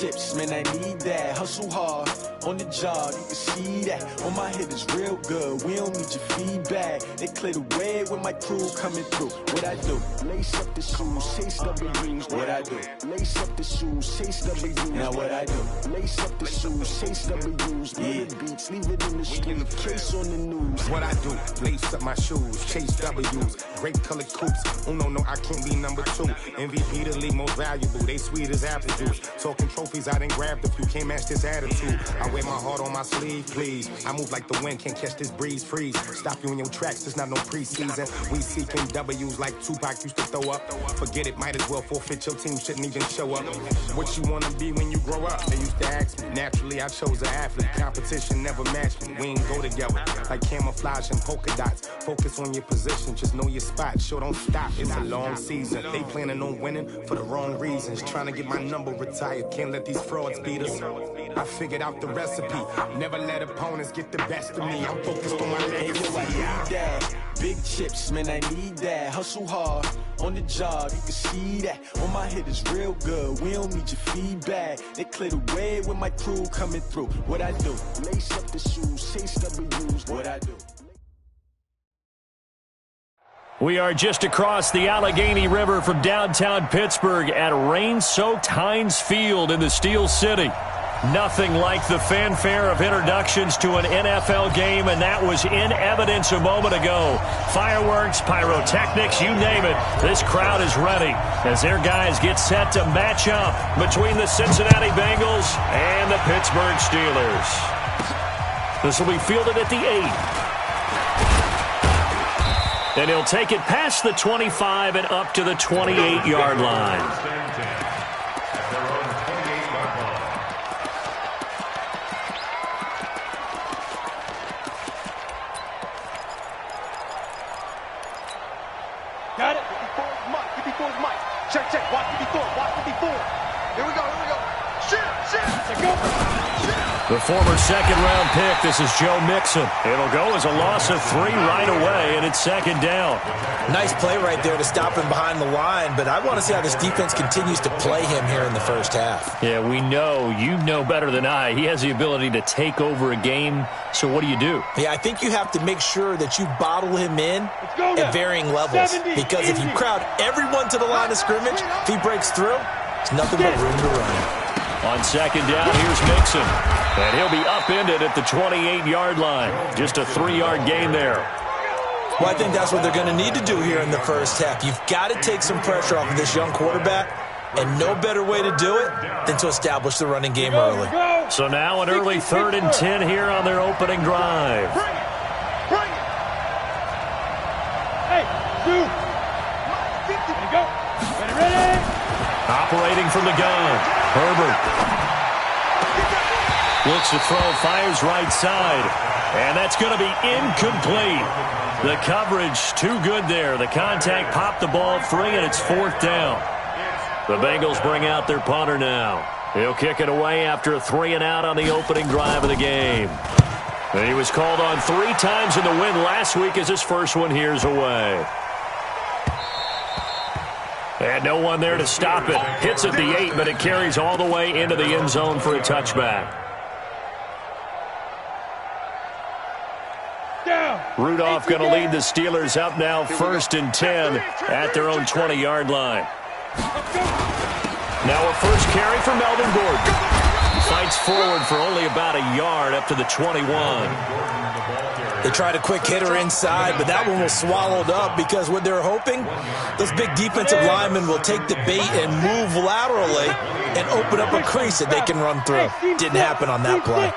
chips, man, I need that. Hustle hard on the job, you can see that. On my head is real good, we don't need your feedback. They clear the way with my crew coming through. What I do? Lace up the shoes, chase W's. What I do? Lace up the shoes, chase W's. Now what I do? Lace up the shoes, chase W's. Yeah. Beats, leave it in the street, case on the news. What I do? Lace up my shoes, chase W's. Great colored coops. Oh no, I can't be number 2. MVP the league most valuable. They sweet as apple juice. Talking trophies, I didn't grab the few. Can't match this attitude. I wear my heart on my sleeve, please. I move like the wind, can't catch this breeze, freeze. Stop you in your tracks, there's not no preseason. We seeking W's like Tupac used to throw up. Forget it, might as well forfeit. Your team shouldn't even show up. What you wanna be when you grow up? They used to ask me. Naturally, I chose an athlete. Competition never matched me. We ain't go together like camouflage and polka dots. Focus on your position, just know your spot. Sure, don't stop. It's a long season. They planning on winning for the wrong reasons. Trying to get my number retired. Can't let these frauds beat us. I figured out the recipe. Never let opponents get the best of me. I'm focused on my legacy. Big chips, man, I need that. Hustle hard on the job, you can see that. On my head is real good, we don't need your feedback. They clear the way with my crew coming through. What I do? Lace up the shoes, chase W's. What I do? We are just across the Allegheny River from downtown Pittsburgh at rain-soaked Heinz Field in the Steel City. Nothing like the fanfare of introductions to an NFL game, and that was in evidence a moment ago. Fireworks, pyrotechnics, you name it. This crowd is ready as their guys get set to match up between the Cincinnati Bengals and the Pittsburgh Steelers. This will be fielded at the 8. And he'll take it past the 25 and up to the 28-yard line. Got it. 54 is Mike. Check. Watch 54. Here we go. Shoot. Go. The former second-round pick, this is Joe Mixon. It'll go as a loss of 3 right away, and it's second down. Nice play right there to stop him behind the line, but I want to see how this defense continues to play him here in the first half. Yeah, we know. You know better than I. He has the ability to take over a game, so what do you do? Yeah, I think you have to make sure that you bottle him in at varying levels, because if you crowd everyone to the line of scrimmage, if he breaks through, it's nothing but room to run. On second down, here's Mixon. And he'll be upended at the 28-yard line. Just a 3-yard gain there. Well, I think that's what they're going to need to do here in the first half. You've got to take some pressure off of this young quarterback, and no better way to do it than to establish the running game early. So now an early 3rd and 10 here on their opening drive. Bring it. Hey, dude. Go. Ready. Operating from the gun, Herbert. Looks to throw, fires right side. And that's going to be incomplete. The coverage too good there. The contact popped the ball free, and it's 4th down. The Bengals bring out their punter now. He'll kick it away after a 3-and-out on the opening drive of the game. And he was called on 3 times in the win last week as his first one here's away. And no one there to stop it. Hits at the 8, but it carries all the way into the end zone for a touchback. Rudolph going to lead the Steelers up now 1st and 10 at their own 20-yard line. Now a first carry for Melvin Gordon. Fights forward for only about a yard up to the 21. They tried a quick hitter inside, but that one was swallowed up because what they're hoping, those big defensive linemen will take the bait and move laterally and open up a crease that they can run through. Didn't happen on that play.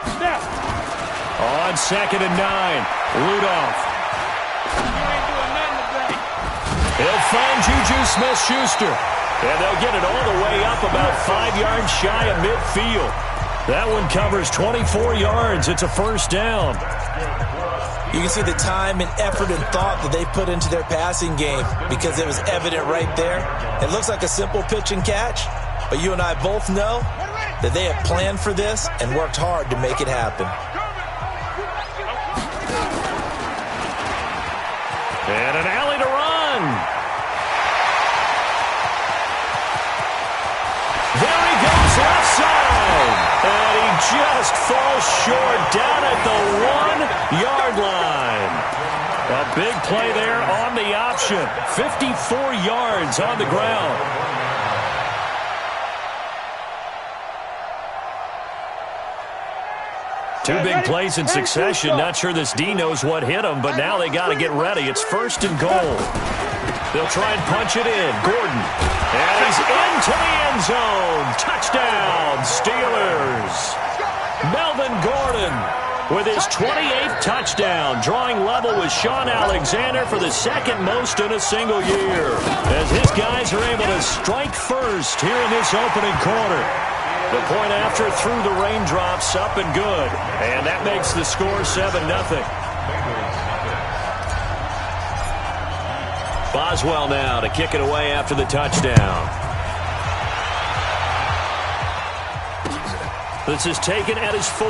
On 2nd and 9, Rudolph. He'll find Juju Smith-Schuster. And they'll get it all the way up about 5 yards shy of midfield. That one covers 24 yards. It's a first down. You can see the time and effort and thought that they put into their passing game because it was evident right there. It looks like a simple pitch and catch, but you and I both know that they have planned for this and worked hard to make it happen. And an alley to run. There he goes left side. Big play there on the option. 54 yards on the ground. Two big plays in succession. Not sure this D knows what hit him, but now they got to get ready. It's 1st and goal. They'll try and punch it in. Gordon. And he's into the end zone. Touchdown, Steelers. Melvin Gordon with his 28th touchdown, drawing level with Sean Alexander for the 2nd most in a single year, as his guys are able to strike first here in this opening quarter. The point after through the raindrops, up and good. And that makes the score 7-0. Boswell now to kick it away after the touchdown. This is taken at his 4.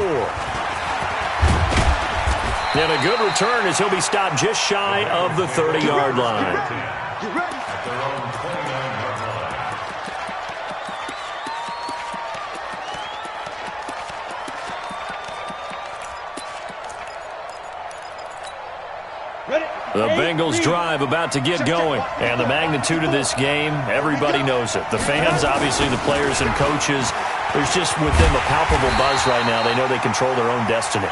And a good return as he'll be stopped just shy of the 30-yard line. Get ready. The Bengals drive about to get going. And the magnitude of this game, everybody knows it. The fans, obviously the players and coaches. There's just with them a palpable buzz right now. They know they control their own destiny.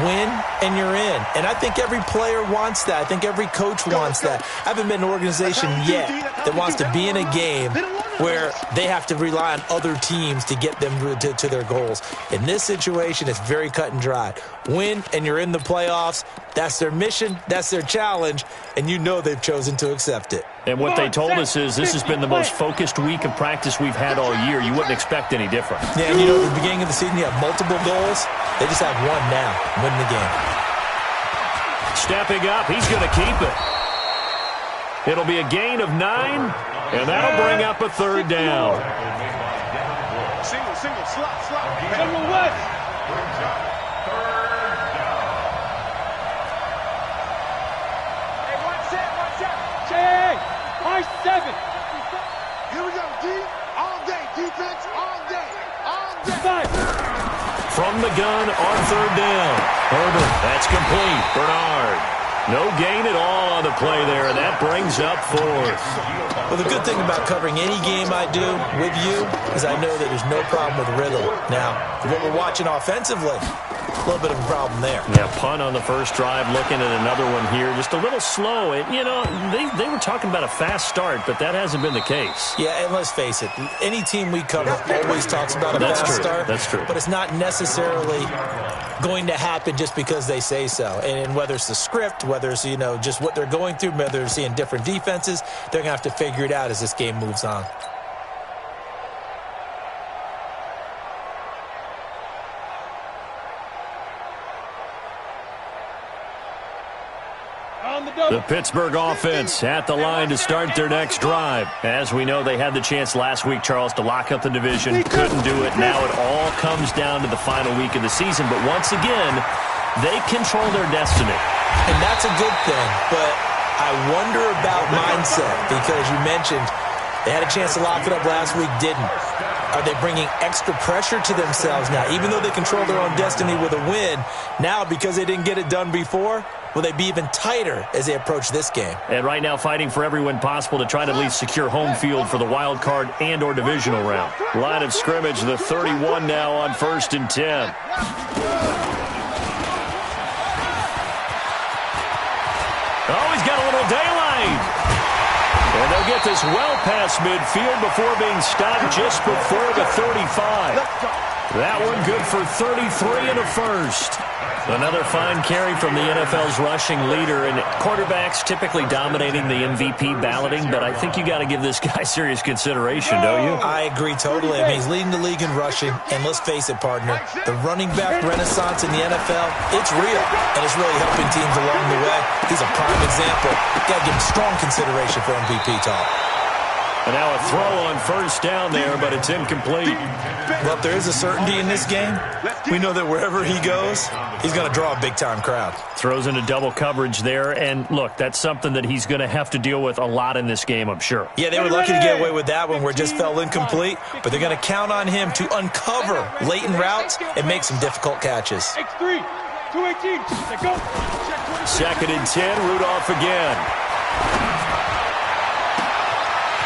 Win and you're in. And I think every player wants that. I think every coach wants that. I haven't been in an organization yet that wants to be in a game where they have to rely on other teams to get them to their goals. In this situation, it's very cut and dry. Win and you're in the playoffs. That's their mission. That's their challenge. And you know they've chosen to accept it. And what they told us is this has been the most focused week of practice we've had all year. You wouldn't expect any different. Yeah, and you know, at the beginning of the season, you have multiple goals. They just have one now. Win the game. Stepping up, he's going to keep it. It'll be a gain of 9, and that'll bring up a 3rd down. Single, slot. Number 1. Hey, watch out. Hey, my 7. Here we go, D. All day. Defense, all day. From the gun on 3rd down. Herbert, that's complete. Bernard. No gain at all on the play there, and that brings up 4th. Well, the good thing about covering any game I do with you is I know that there's no problem with rhythm. Now, what we're watching offensively, a little bit of a problem there. Yeah, punt on the first drive, looking at another one here. Just a little slow. And, you know, they were talking about a fast start, but that hasn't been the case. Yeah, and let's face it, any team we cover always talks about a fast start. That's true. But it's not necessarily going to happen just because they say so. And whether it's the script, whether it's, you know, just what they're going through, whether they're seeing different defenses, they're going to have to figure it out as this game moves on. The Pittsburgh offense at the line to start their next drive. As we know, they had the chance last week, Charles, to lock up the division. Couldn't do it. Now it all comes down to the final week of the season. But once again, they control their destiny. And that's a good thing. But I wonder about mindset, because you mentioned they had a chance to lock it up last week, didn't. Are they bringing extra pressure to themselves now? Even though they control their own destiny with a win, now because they didn't get it done before, will they be even tighter as they approach this game? And right now fighting for every win possible to try to at least secure home field for the wild card and or divisional round. Line of scrimmage, the 31 now on 1st and 10. Oh, he's got a little daylight. And they'll get this well past midfield before being stopped just before the 35. That one good for 33 and a first. Another fine carry from the NFL's rushing leader, and quarterbacks typically dominating the MVP balloting, but I think you got to give this guy serious consideration, don't you? I agree totally. I mean, he's leading the league in rushing, and let's face it, partner, the running back renaissance in the NFL, it's real, and it's really helping teams along the way. He's a prime example. Got to give him strong consideration for MVP talk. And now a throw on 1st down there, but it's incomplete. Well, if there is a certainty in this game, we know that wherever he goes, he's going to draw a big-time crowd. Throws into double coverage there, and look, that's something that he's going to have to deal with a lot in this game, I'm sure. Yeah, they were lucky to get away with that one where it just fell incomplete, but they're going to count on him to uncover latent routes and make some difficult catches. X3, 218, go. 2nd and 10, Rudolph again.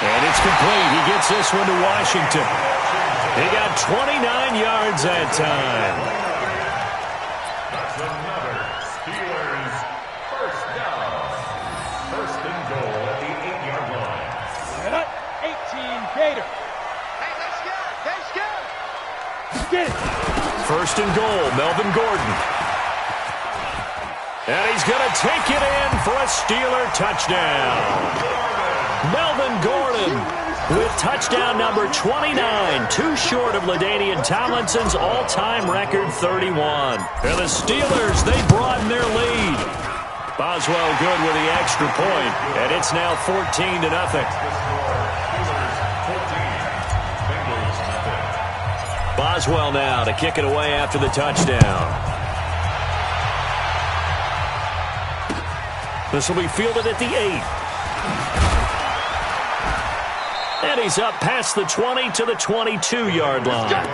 And it's complete. He gets this one to Washington. He got 29 yards that time. That's another Steelers first down. 1st and goal at the 8-yard line. 18 Gator. Hey, they scared. They scared. Get it. 1st and goal, Melvin Gordon. And he's going to take it in for a Steeler touchdown. Melvin Gordon with touchdown number 29, too short of LaDainian Tomlinson's all-time record 31. And the Steelers, they broaden their lead. Boswell good with the extra point, and it's now 14-0. Boswell now to kick it away after the touchdown. This will be fielded at the 8. And he's up past the 20 to the 22-yard line. At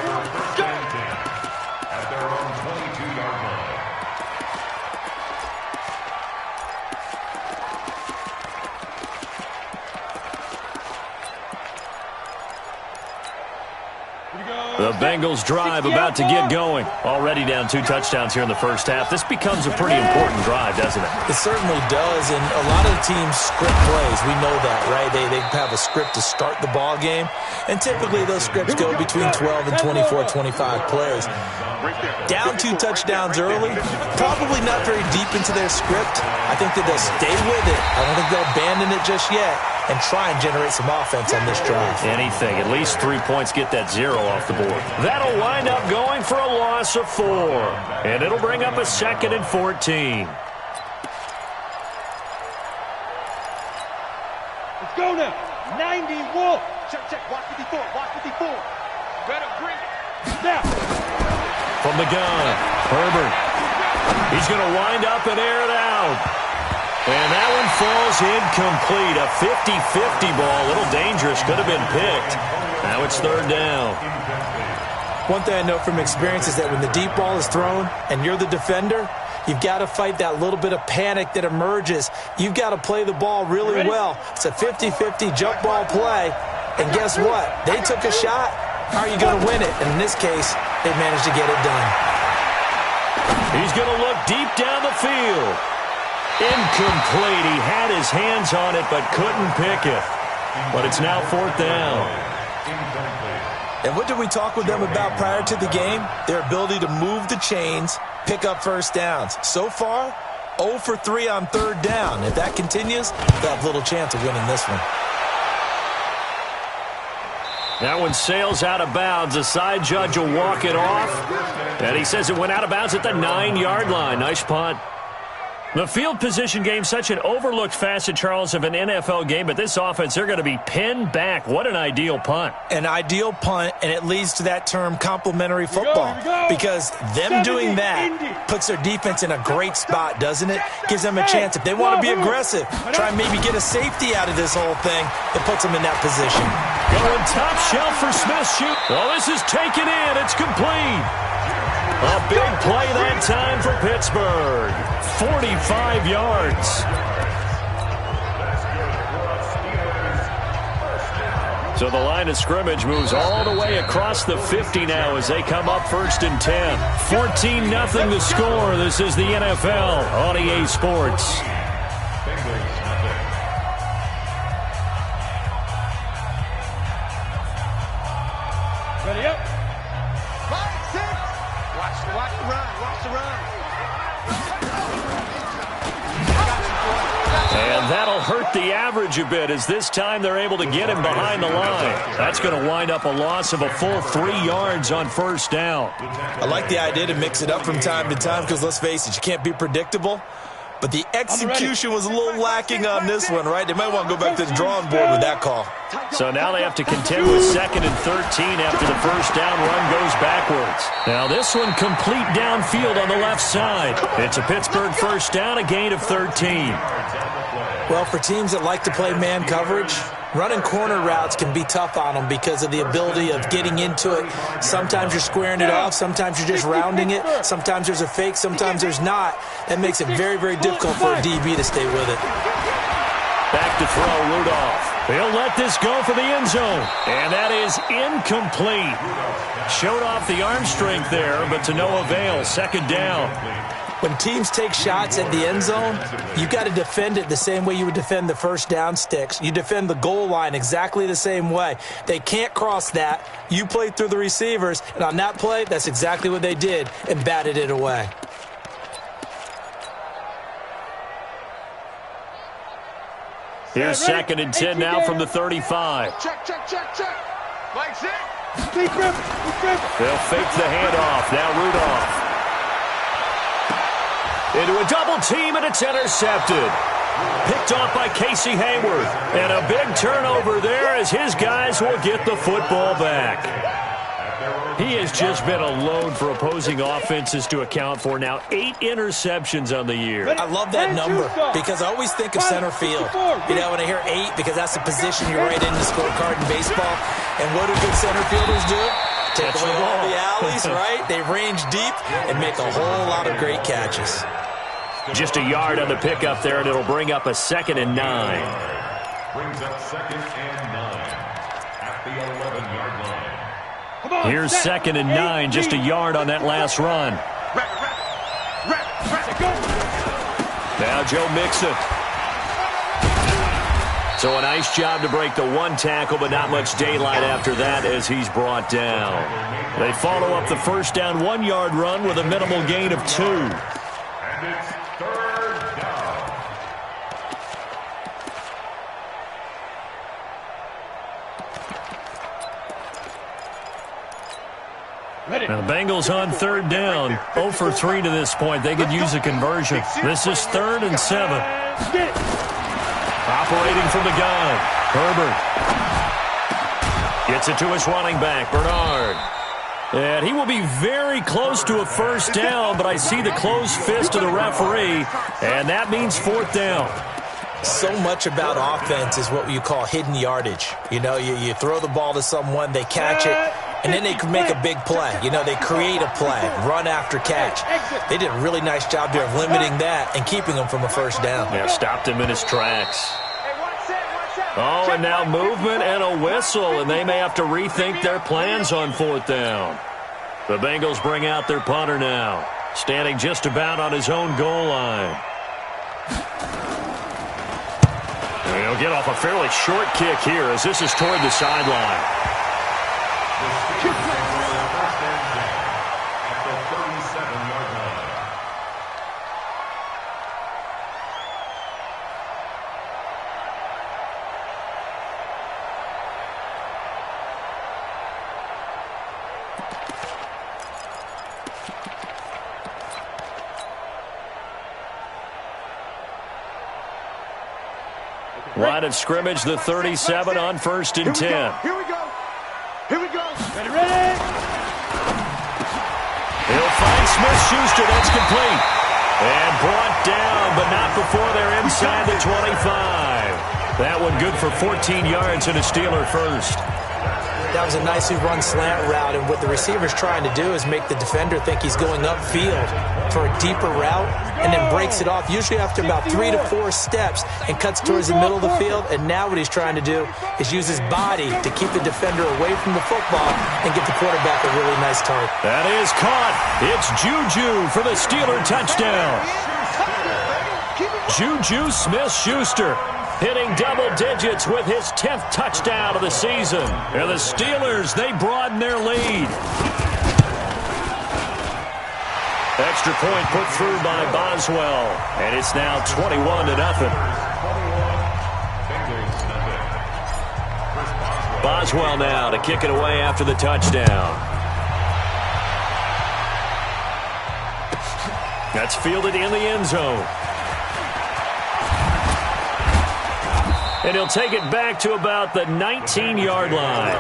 their own 22-yard line. The Bengals drive about to get going. Already down 2 touchdowns here in the first half. This becomes a pretty important drive, doesn't it? It certainly does, and a lot of the teams script plays. We know that, right? They have a script to start the ball game, and typically those scripts go between 12 and 24, 25 plays. Down 2 touchdowns early, probably not very deep into their script. I think that they'll stay with it. I don't think they'll abandon it just yet and try and generate some offense on this drive. Anything. At least 3 points, get that 0 off the board. That'll wind up going for a loss of 4. And it'll bring up a 2nd and 14. Let's go now. 90 Wolf. Check. Watch 54. Watch 54. Better bring it. Snap. From the gun, Herbert. He's going to wind up and air it out. And that one falls incomplete. A 50-50 ball. A little dangerous. Could have been picked. Now it's 3rd down. One thing I know from experience is that when the deep ball is thrown and you're the defender, you've got to fight that little bit of panic that emerges. You've got to play the ball really well. It's a 50-50 jump ball play. And guess what? They took a shot. How are you going to win it? And in this case, they managed to get it done. He's going to look deep down the field. Incomplete. He had his hands on it but couldn't pick it. But it's now 4th down. And what did we talk with them about prior to the game? Their ability to move the chains, pick up first downs. So far, 0 for 3 on 3rd down. If that continues, they'll have little chance of winning this one. That one sails out of bounds. The side judge will walk it off. And he says it went out of bounds at the 9-yard line. Nice punt. The field position game, such an overlooked facet, Charles, of an NFL game, but this offense, they're going to be pinned back. What an ideal punt. An ideal punt, and it leads to that term complementary football. Because them doing that puts their defense in a great spot, doesn't it? Gives them a chance. If they want to be aggressive, try and maybe get a safety out of this whole thing, it puts them in that position. Going top shelf for Smith. Shoot. Oh, this is taken in. It's complete. A big play that time for Pittsburgh. 45 yards. So the line of scrimmage moves all the way across the 50 now as they come up 1st and 10. 14-0 the score. This is the NFL on EA Sports. Ready up. 5, 6. Watch the run. Watch the run. And that'll hurt the average a bit as this time they're able to get him behind the line. That's going to wind up a loss of a full 3 yards on 1st down. I like the idea to mix it up from time to time because, let's face it, you can't be predictable. But the execution was a little lacking on this one, right? They might want to go back to the drawing board with that call. So now they have to contend with 2nd and 13 after the 1st down run goes backwards. Now this one complete downfield on the left side. It's a Pittsburgh 1st down, a gain of 13. Well, for teams that like to play man coverage, Running corner routes can be tough on them because of the ability of getting into it. Sometimes you're squaring it off. Sometimes you're just rounding it. Sometimes there's a fake. Sometimes there's not. That makes it very, very difficult for a DB to stay with it. Back to throw, Rudolph. He'll let this go for the end zone. And that is incomplete. Showed off the arm strength there, but to no avail. Second down. When teams take shots at the end zone, you've got to defend it the same way you would defend the first down sticks. You defend the goal line exactly the same way. They can't cross that. You play through the receivers, and on that play, that's exactly what they did and batted it away. Here's 2nd and 10 now from the 35. Check. Flags it. They'll fake the handoff. Now Rudolph. Into a double team, and it's intercepted. Picked off by Casey Hayward. And a big turnover there as his guys will get the football back. He has just been a load for opposing offenses to account for. Now 8 interceptions on the year. I love that number because I always think of center field. You know, when I hear 8, because that's the position you're right in the scorecard in baseball. And what do good center fielders do? Take away all the alleys, right? They range deep and make a whole lot of great catches. Just a yard on the pickup there, and it'll bring up a 2nd and 9. Brings up 2nd and 9 at the 11-yard line. Here's 2nd and 9, just a yard on that last run. Now Joe Mixon. So a nice job to break the 1 tackle, but not much daylight after that as he's brought down. They follow up the first down 1-yard run with a minimal gain of 2. And it's 3rd down. Now the Bengals on 3rd down. 0 for 3 to this point. They could use a conversion. This is 3rd and 7. Operating from the gun. Herbert. Gets it to his running back, Bernard. And he will be very close to a first down, but I see the closed fist of the referee, and that means 4th down. So much about offense is what you call hidden yardage. You know, you throw the ball to someone, they catch it, and then they can make a big play. You know, they create a play, run after catch. They did a really nice job there of limiting that and keeping him from a first down. Yeah, stopped him in his tracks. Oh, and now movement and a whistle, and they may have to rethink their plans on 4th down. The Bengals bring out their punter now, standing just about on his own goal line. And he'll get off a fairly short kick here as this is toward the sideline. At the 37-yard line. Line of scrimmage, the 37 on 1st and 10. Here we go. Ready. He'll find Smith-Schuster. That's complete. And brought down, but not before they're inside the 25. That one good for 14 yards and a Steeler first. That was a nicely run slant route, and what the receiver's trying to do is make the defender think he's going upfield for a deeper route and then breaks it off, usually after about 3 to 4 steps, and cuts towards the middle of the field. And now what he's trying to do is use his body to keep the defender away from the football and get the quarterback a really nice target. That is caught. It's Juju for the Steeler touchdown. Juju Smith-Schuster hitting double digits with his 10th touchdown of the season. And the Steelers, they broaden their lead. Extra point put through by Boswell. And it's now 21-0. Boswell now to kick it away after the touchdown. That's fielded in the end zone. And he'll take it back to about the 19-yard line.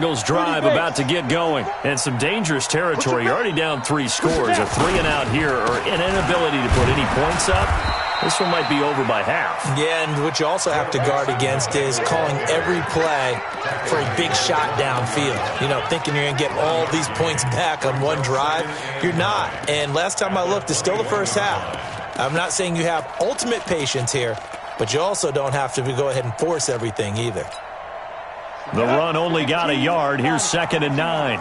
Bengals drive about to get going. And some dangerous territory. You're already down 3 scores. A 3-and-out here or an inability to put any points up. This one might be over by half. Yeah, and what you also have to guard against is calling every play for a big shot downfield. You know, thinking you're going to get all these points back on one drive. You're not. And last time I looked, it's still the first half. I'm not saying you have ultimate patience here, but you also don't have to go ahead and force everything either. The run only got a yard. Here's 2nd and 9.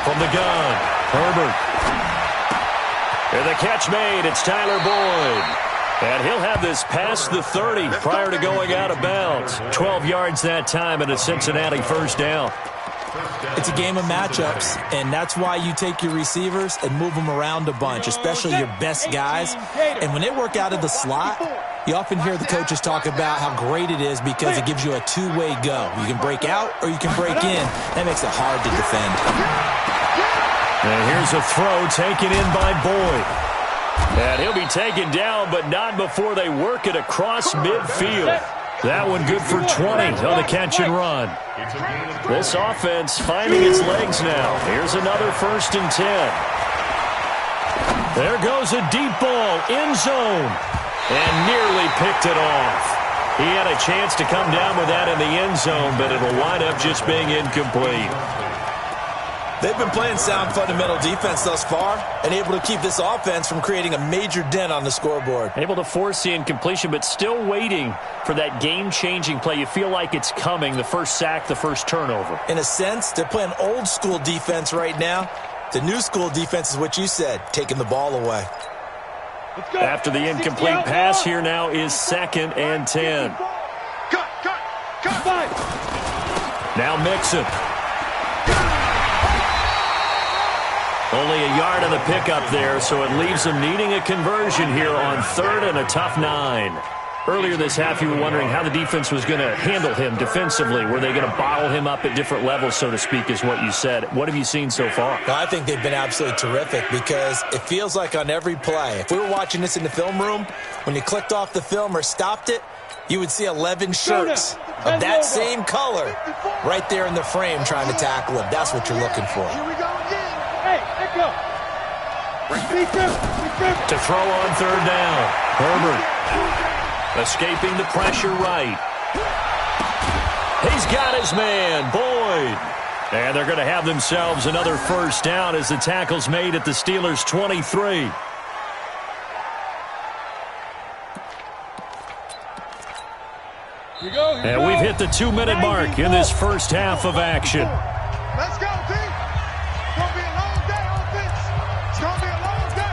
From the gun, Herbert. And the catch made. It's Tyler Boyd. And he'll have this past the 30 prior to going out of bounds. 12 yards that time and a Cincinnati first down. It's a game of matchups, and that's why you take your receivers and move them around a bunch, especially your best guys. And when they work out of the slot, you often hear the coaches talk about how great it is because it gives you a two-way go. You can break out or you can break in. That makes it hard to defend. And here's a throw taken in by Boyd. And he'll be taken down, but not before they work it across midfield. That one good for 20 on the catch and run. This offense finding its legs now. Here's another 1st and 10. There goes a deep ball, end zone. And nearly picked it off. He had a chance to come down with that in the end zone, but it'll wind up just being incomplete. They've been playing sound fundamental defense thus far and able to keep this offense from creating a major dent on the scoreboard. Able to force the incompletion, but still waiting for that game-changing play. You feel like it's coming, the first sack, the first turnover. In a sense, they're playing old-school defense right now. The new-school defense is what you said, taking the ball away. After the incomplete pass, here now is 2nd and 10. Now Mixon. Only a yard on the pickup there, so it leaves them needing a conversion here on 3rd and a tough 9. Earlier this half, you were wondering how the defense was going to handle him defensively. Were they going to bottle him up at different levels, so to speak, is what you said. What have you seen so far? Well, I think they've been absolutely terrific because it feels like on every play, if we were watching this in the film room, when you clicked off the film or stopped it, you would see 11 shirts of that same color right there in the frame trying to tackle him. That's what you're looking for. Here we go again. Hey, let go. To throw on 3rd down. Herbert escaping the pressure right. He's got his man, Boyd. And they're going to have themselves another first down as the tackle's made at the Steelers' 23. And we've hit the 2-minute mark in this first half of action. Let's go, team. It's going to be a long day, offense. It's going to be a long day.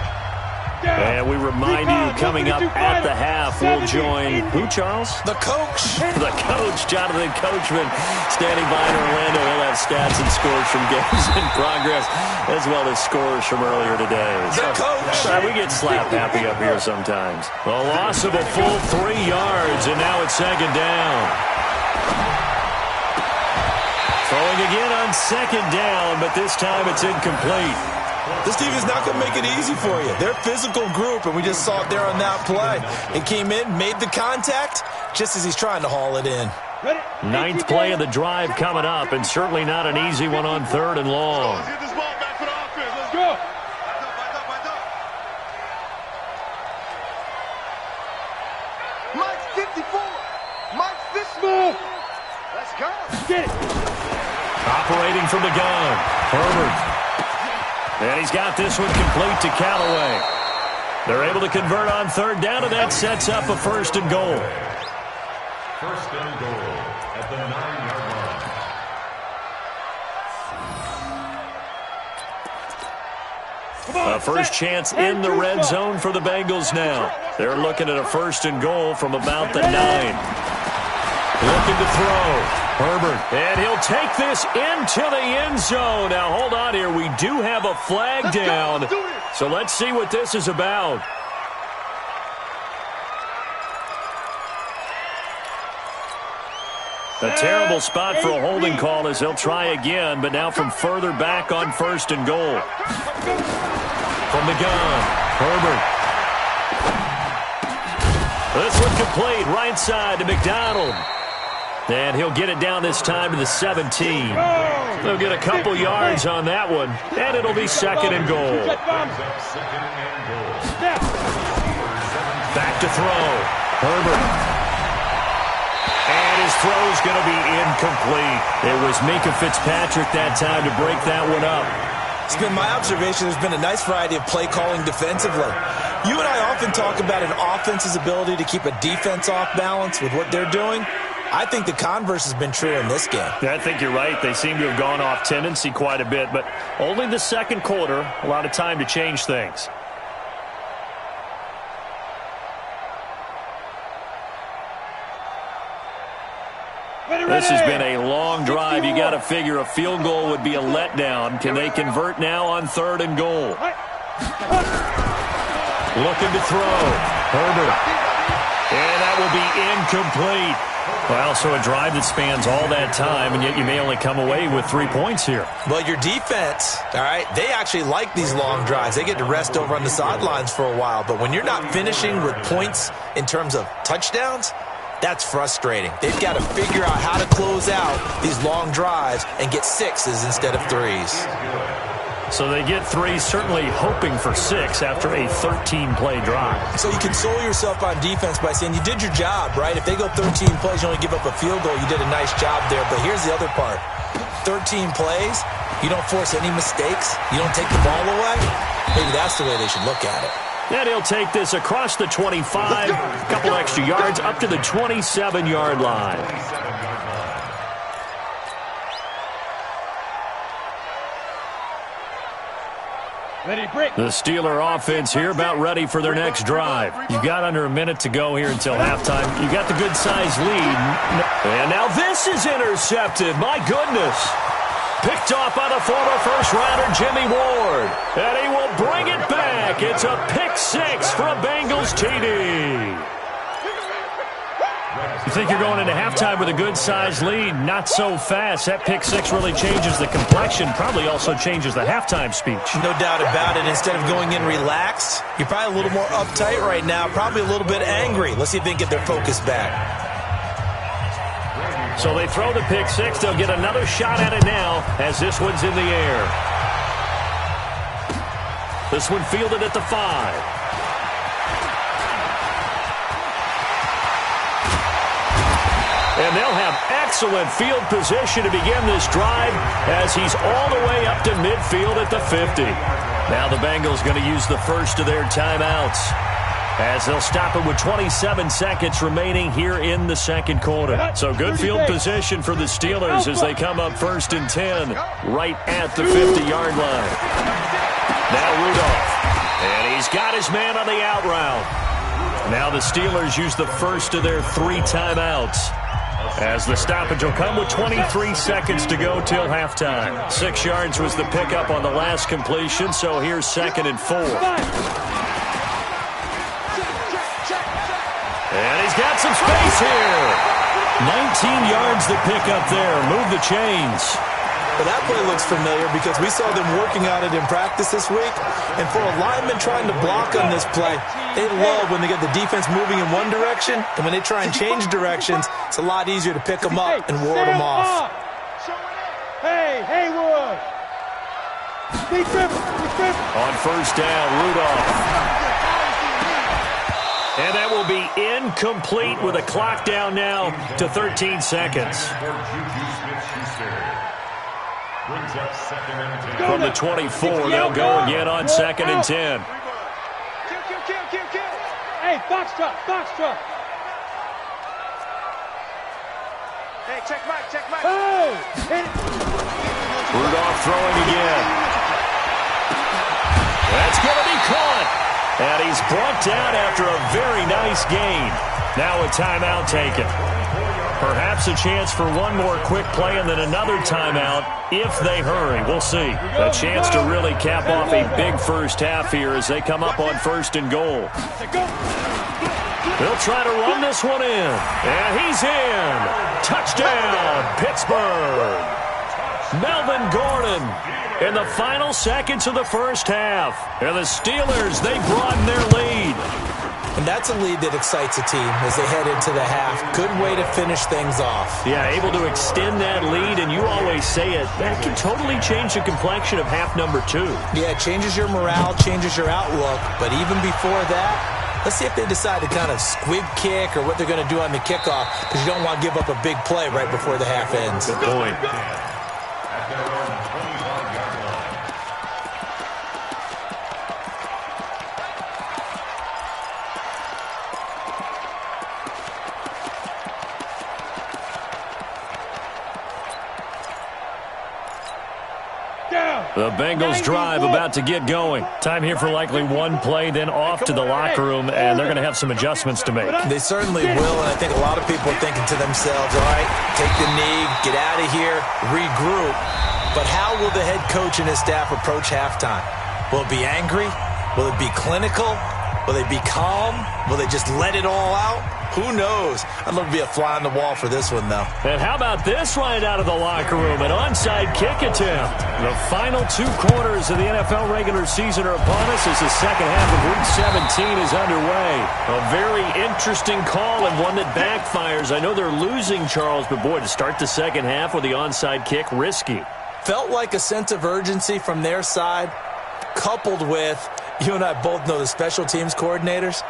And we remind you, coming up at the half, we'll join who, Charles? The coach. The coach, Jonathan Coachman, standing by in Orlando. He'll have stats and scores from games in progress, as well as scores from earlier today. The coach. We get slap happy up here sometimes. A loss of a full 3 yards, and now it's 2nd down. Throwing again on 2nd down, but this time it's incomplete. This team is not going to make it easy for you. They're a physical group, and we just saw it there on that play. It came in, made the contact, just as he's trying to haul it in. 9th play of the drive coming up, and certainly not an easy one on 3rd and long. Let's get this ball back for the offense. Let's go. Mike's 54. Mike's this move. Let's go. Get it. Operating from the gun, Herbert. And he's got this one complete to Callaway. They're able to convert on 3rd down, and that sets up a 1st and goal. 1st and goal at the 9-yard line. A first chance in the red zone for the Bengals now. They're looking at a 1st and goal from about the 9. Looking to throw. Herbert. And he'll take this into the end zone. Now, hold on here. We do have a flag down. So let's see what this is about. A terrible spot for a holding call as they'll try again, but now from further back on 1st and goal. From the gun, Herbert. This one complete, right side to McDonald. And he'll get it down this time to the 17. They'll get a couple yards on that one, and it'll be second and goal. Back to throw. Herbert. And his throw's going to be incomplete. It was Minkah Fitzpatrick that time to break that one up. It's been my observation there's been a nice variety of play calling defensively. You and I often talk about an offense's ability to keep a defense off balance with what they're doing. I think the converse has been true in this game. Yeah, I think you're right. They seem to have gone off tendency quite a bit, but only the second quarter, a lot of time to change things. This has been a long drive. You got to figure a field goal would be a letdown. Can they convert now on 3rd and goal? Looking to throw. Herbert. And that will be incomplete. Well, so a drive that spans all that time, and yet you may only come away with 3 points here. Well, your defense, all right, they actually like these long drives. They get to rest over on the sidelines for a while. But when you're not finishing with points in terms of touchdowns, that's frustrating. They've got to figure out how to close out these long drives and get 6s instead of 3s. So they get 3, certainly hoping for 6 after a 13-play drive. So you console yourself on defense by saying you did your job, right? If they go 13 plays, you only give up a field goal, you did a nice job there. But here's the other part. 13 plays, you don't force any mistakes, you don't take the ball away. Maybe that's the way they should look at it. And he'll take this across the 25, a couple extra yards, up to the 27-yard line. The Steeler offense here about ready for their next drive. You've got under a minute to go here until halftime. You've got the good-sized lead. And now this is intercepted. My goodness. Picked off by the former first-rounder Jimmy Ward. And he will bring it back. It's a pick-6 for a Bengals TD. You think you're going into halftime with a good-sized lead? Not so fast. That pick-6 really changes the complexion, probably also changes the halftime speech. No doubt about it. Instead of going in relaxed, you're probably a little more uptight right now, probably a little bit angry. Let's see if they can get their focus back. So they throw the pick-6. They'll get another shot at it now as this one's in the air. This one fielded at the 5. And they'll have excellent field position to begin this drive as he's all the way up to midfield at the 50. Now the Bengals going to use the first of their timeouts as they'll stop it with 27 seconds remaining here in the second quarter. So good field position for the Steelers as they come up 1st and 10 right at the 50-yard line. Now Rudolph. And he's got his man on the out route. Now the Steelers use the first of their 3 timeouts as the stoppage will come with 23 seconds to go till halftime. 6 yards was the pickup on the last completion, so here's 2nd and 4. And he's got some space here. 19 yards the pickup there. Move the chains. Well, that play looks familiar because we saw them working on it in practice this week. And for a lineman trying to block on this play, they love when they get the defense moving in one direction. And when they try and change directions, it's a lot easier to pick them up and ward them off. Hey, Haywood. On 1st down, Rudolph. And that will be incomplete with a clock down now to 13 seconds. From the 24, they'll go again on 2nd and 10. Hey, box truck. Hey, check Mike. Oh! Rudolph throwing again. That's going to be caught. And he's brought down after a very nice gain. Now a timeout taken. Perhaps a chance for one more quick play and then another timeout if they hurry. We'll see. A chance to really cap off a big first half here as they come up on 1st and goal. They'll try to run this one in. And he's in. Touchdown, Pittsburgh. Melvin Gordon in the final seconds of the first half. And the Steelers, they broaden their lead. And that's a lead that excites a team as they head into the half. Good way to finish things off. Yeah, able to extend that lead, and you always say it, that can totally change the complexion of half number 2. Yeah, it changes your morale, changes your outlook. But even before that, let's see if they decide to kind of squib kick or what they're going to do on the kickoff, because you don't want to give up a big play right before the half ends. Good point. The Bengals drive about to get going. Time here for likely one play, then off to the locker room, and they're going to have some adjustments to make. They certainly will, and I think a lot of people are thinking to themselves, all right, take the knee, get out of here, regroup. But how will the head coach and his staff approach halftime? Will it be angry? Will it be clinical? Will they be calm? Will they just let it all out? Who knows? I'd love to be a fly on the wall for this one, though. And how about this right out of the locker room? An onside kick attempt. The final 2 quarters of the NFL regular season are upon us as the second half of Week 17 is underway. A very interesting call and one that backfires. I know they're losing, Charles, but boy, to start the second half with the onside kick, risky. Felt like a sense of urgency from their side, coupled with, you and I both know the special teams coordinators,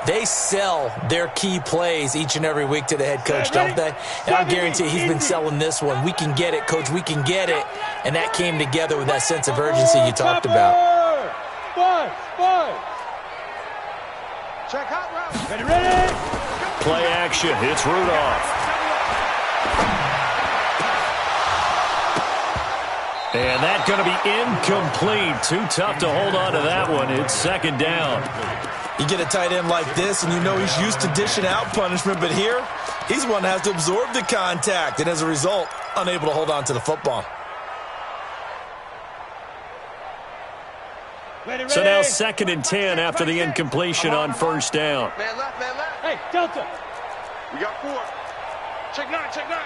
they sell their key plays each and every week to the head coach, don't they? And I guarantee he's been selling this one. We can get it, coach. We can get it. And that came together with that sense of urgency you talked about. Check hot route. Ready? Play action. It's Rudolph. And that's going to be incomplete. Too tough to hold on to that one. It's second down. You get a tight end like this, and you know he's used to dishing out punishment, but here, he's one that has to absorb the contact, and as a result, unable to hold on to the football. So now 2nd and 10 after the incompletion on first down. Man left, man left. Hey, Delta. We got 4. Check 9, check 9.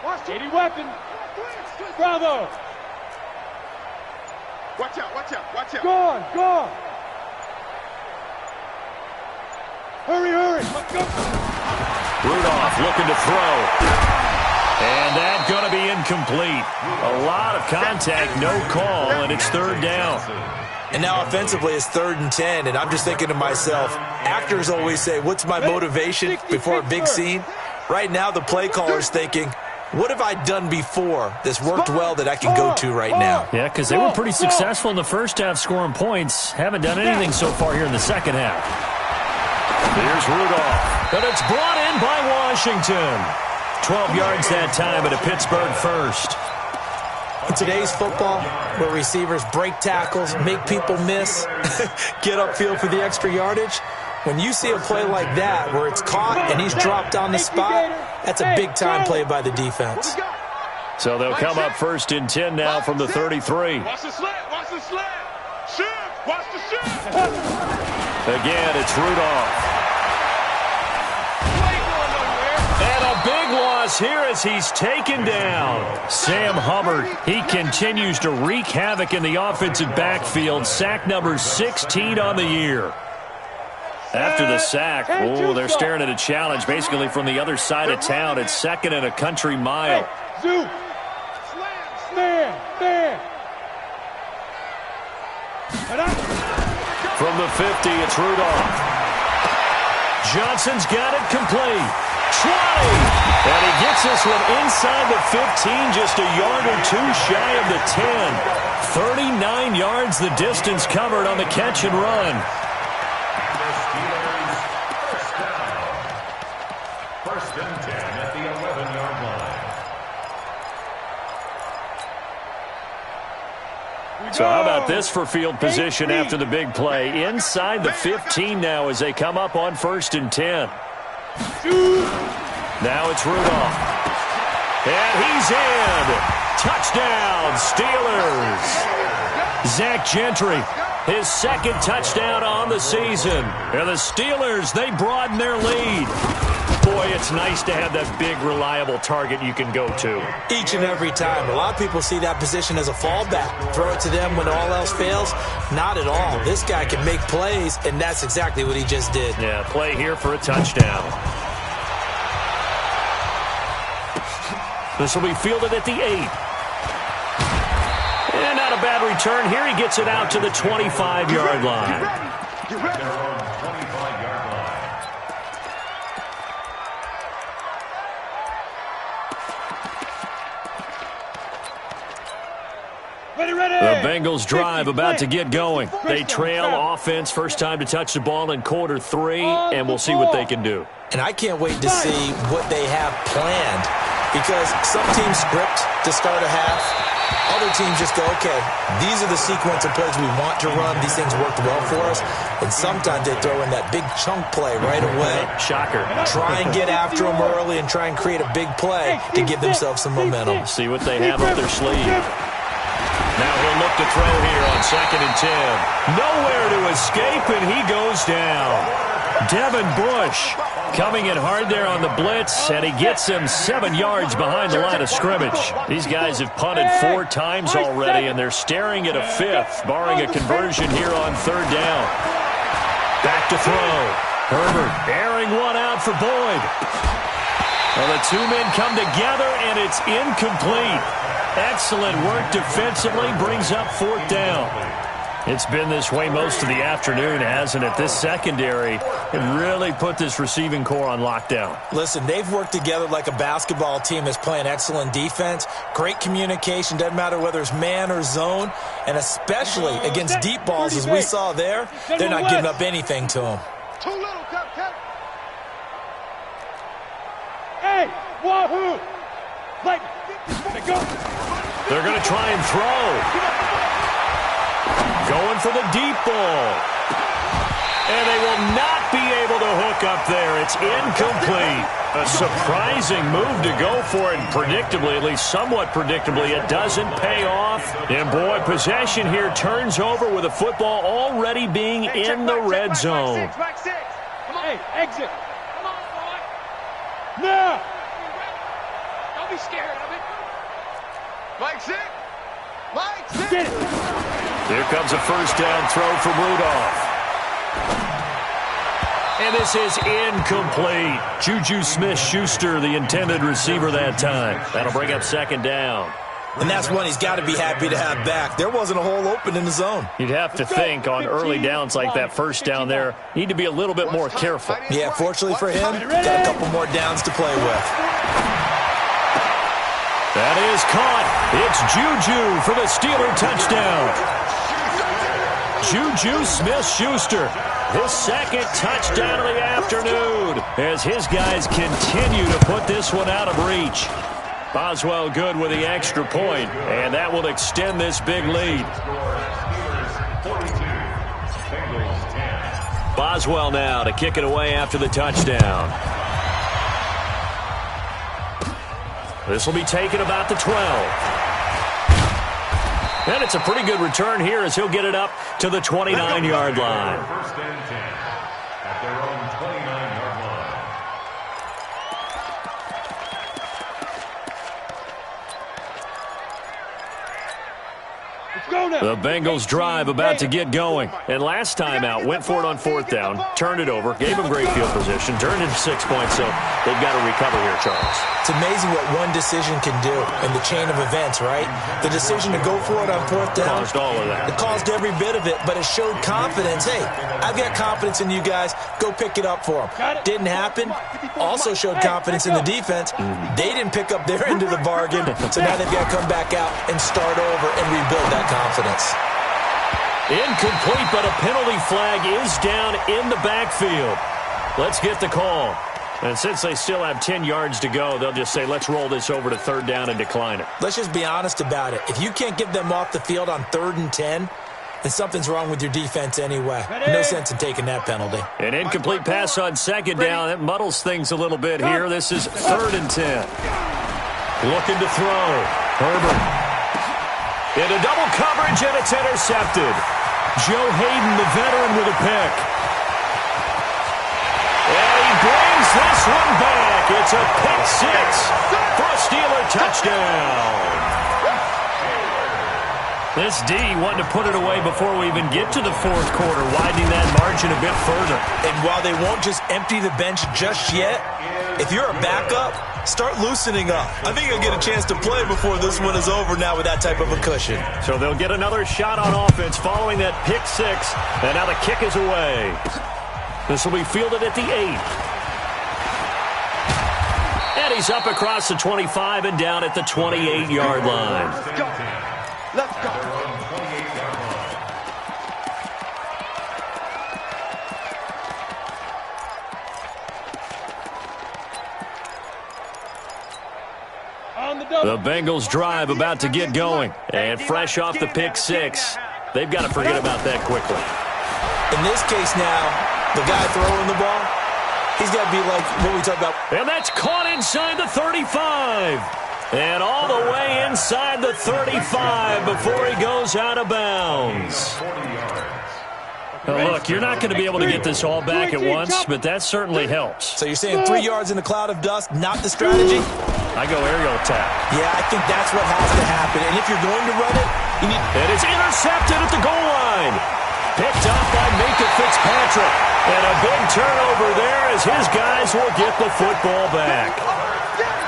Watch it. Weapon. Bravo. Watch out, watch out, watch out. Gone. Hurry. Let's go. Rudolph looking to throw. And that's going to be incomplete. A lot of contact, no call, and it's third down. And now offensively it's 3rd and 10, and I'm just thinking to myself, actors always say, what's my motivation before a big scene? Right now the play caller's thinking, what have I done before that's worked well that I can go to right now? Yeah, because they were pretty successful in the first half scoring points. Haven't done anything so far here in the second half. Here's Rudolph. And it's brought in by Washington. 12 yards that time at a Pittsburgh first. In today's football, where receivers break tackles, make people miss, get upfield for the extra yardage, when you see a play like that where it's caught and he's dropped on the spot, that's a big-time play by the defense. So they'll come up 1st and 10 now from the 33. Watch the slant. Shift, watch the shift. Again, it's Rudolph. And a big loss here as he's taken down. Sam Hubbard, he continues to wreak havoc in the offensive backfield. Sack number 16 on the year. After the sack, they're staring at a challenge basically from the other side of town. It's 2nd and a country mile. Stand. From the 50, it's Rudolph. Johnson's got it complete. 20. And he gets this one inside the 15, just a yard or 2 shy of the 10. 39 yards the distance covered on the catch and run. First and 10 at the 11-yard line. So how about this for field position after the big play? Inside the 15 now as they come up on 1st and 10. Now it's Rudolph. And he's in. Touchdown, Steelers. Zach Gentry, his 2nd touchdown on the season. And the Steelers, they broaden their lead. Boy, it's nice to have that big, reliable target you can go to. Each and every time. A lot of people see that position as a fallback. Throw it to them when all else fails. Not at all. This guy can make plays, and that's exactly what he just did. Yeah, play here for a touchdown. This will be fielded at the 8. And not a bad return here. He gets it out to the 25-yard line. Get ready. They're on 25-yard line. The Bengals drive about to get going. They trail offense first time to touch the ball in quarter 3, and we'll see what they can do. And I can't wait to see what they have planned, because some teams script to start a half. Other teams just go, okay, these are the sequence of plays we want to run. These things worked well for us. And sometimes they throw in that big chunk play right away. Shocker. Try and get after them early and try and create a big play to give themselves some momentum. See what they have up their sleeve. Now he'll look to throw here on 2nd and 10. Nowhere to escape, and he goes down. Devin Bush coming in hard there on the blitz, and he gets him 7 yards behind the line of scrimmage. These guys have punted 4 times already, and they're staring at a 5th, barring a conversion here on 3rd down. Back to throw. Herbert airing one out for Boyd. Well, the 2 men come together, and it's incomplete. Excellent work defensively, brings up 4th down. It's been this way most of the afternoon, hasn't it? This secondary can really put this receiving core on lockdown. Listen, they've worked together like a basketball team that's playing excellent defense. Great communication, doesn't matter whether it's man or zone, and especially against deep balls as we saw there, they're not giving up anything to them. Too little, Captain. Hey, wahoo! Like, go. They're going to try and throw. Going for the deep ball. And they will not be able to hook up there. It's incomplete. A surprising move to go for it. And predictably, at least somewhat predictably, it doesn't pay off. And boy, possession here turns over with the football already being in the red zone. Back six. Come on. Hey, exit. Come on, boy. Now. Don't be scared of it. Mike six. Mike six. Get it. Here comes a first down throw from Rudolph. And this is incomplete. Juju Smith-Schuster, the intended receiver that time. That'll bring up 2nd down. And that's one he's got to be happy to have back. There wasn't a hole open in the zone. You'd have to think on early downs like that first down there, need to be a little bit more careful. Yeah, fortunately for him, got a couple more downs to play with. That is caught. It's Juju for the Steeler touchdown. Juju Smith-Schuster, his 2nd touchdown of the afternoon as his guys continue to put this one out of reach. Boswell good with the extra point, and that will extend this big lead. Boswell now to kick it away after the touchdown. This will be taken about the 12. And it's a pretty good return here as he'll get it up to the 29-yard line. First and 10 at their own 29-yard line. Let's go now. The Bengals drive about to get going. And last time out, went for it on 4th down, turned it over, gave them great field position, turned into 6 points, so they've got to recover here, Charles. It's amazing what one decision can do in the chain of events, right? The decision to go for it on 4th down. Caused all of that. It caused every bit of it, but it showed confidence. Hey, I've got confidence in you guys. Go pick it up for them. Didn't happen. Also showed confidence in the defense. They didn't pick up their end of the bargain, so now they've got to come back out and start over and rebuild that confidence. Incomplete, but a penalty flag is down in the backfield. Let's get the call. And since they still have 10 yards to go, they'll just say, let's roll this over to 3rd down and decline it. Let's just be honest about it. If you can't get them off the field on 3rd and 10, then something's wrong with your defense anyway. No sense in taking that penalty. An incomplete pass on 2nd down. That muddles things a little bit here. This is 3rd and 10. Looking to throw. Herbert. Into double coverage, and it's intercepted. Joe Hayden, the veteran, with a pick. And he brings this one back. It's a pick six for a Steeler touchdown. This D wanting to put it away before we even get to the fourth quarter, widening that margin a bit further. And while they won't just empty the bench just yet, if you're a backup, start loosening up. I think you'll get a chance to play before this one is over now with that type of a cushion. So they'll get another shot on offense following that pick six, and now the kick is away. This will be fielded at the 8. And he's up across the 25 and down at the 28-yard line. Let's go. Let's go. The Bengals drive about to get going. And fresh off the pick six, they've got to forget about that quickly. In this case now, the guy throwing the ball, he's got to be like what we talked about. And that's caught inside the 35. And all the way inside the 35 before he goes out of bounds. Now look, you're not going to be able to get this all back at once, but that certainly helps. So you're saying 3 yards in a cloud of dust, not the strategy? I go aerial attack. Yeah, I think that's what has to happen. And if you're going to run it, you need... And it's intercepted at the goal line. Picked up by Minka Fitzpatrick. And a big turnover there as his guys will get the football back.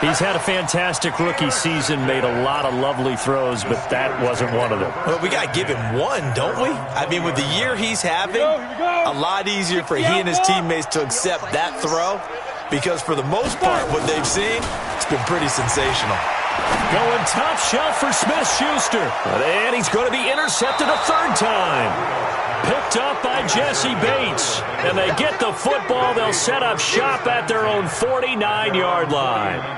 He's had a fantastic rookie season, made a lot of lovely throws, but that wasn't one of them. Well, we got to give him one, don't we? I mean, with the year he's having, a lot easier for he and his teammates to accept that throw because for the most part, what they've seen, it's been pretty sensational. Going top shelf for Smith-Schuster. And he's going to be intercepted a third time. Picked up by Jesse Bates. And they get the football. They'll set up shop at their own 49-yard line.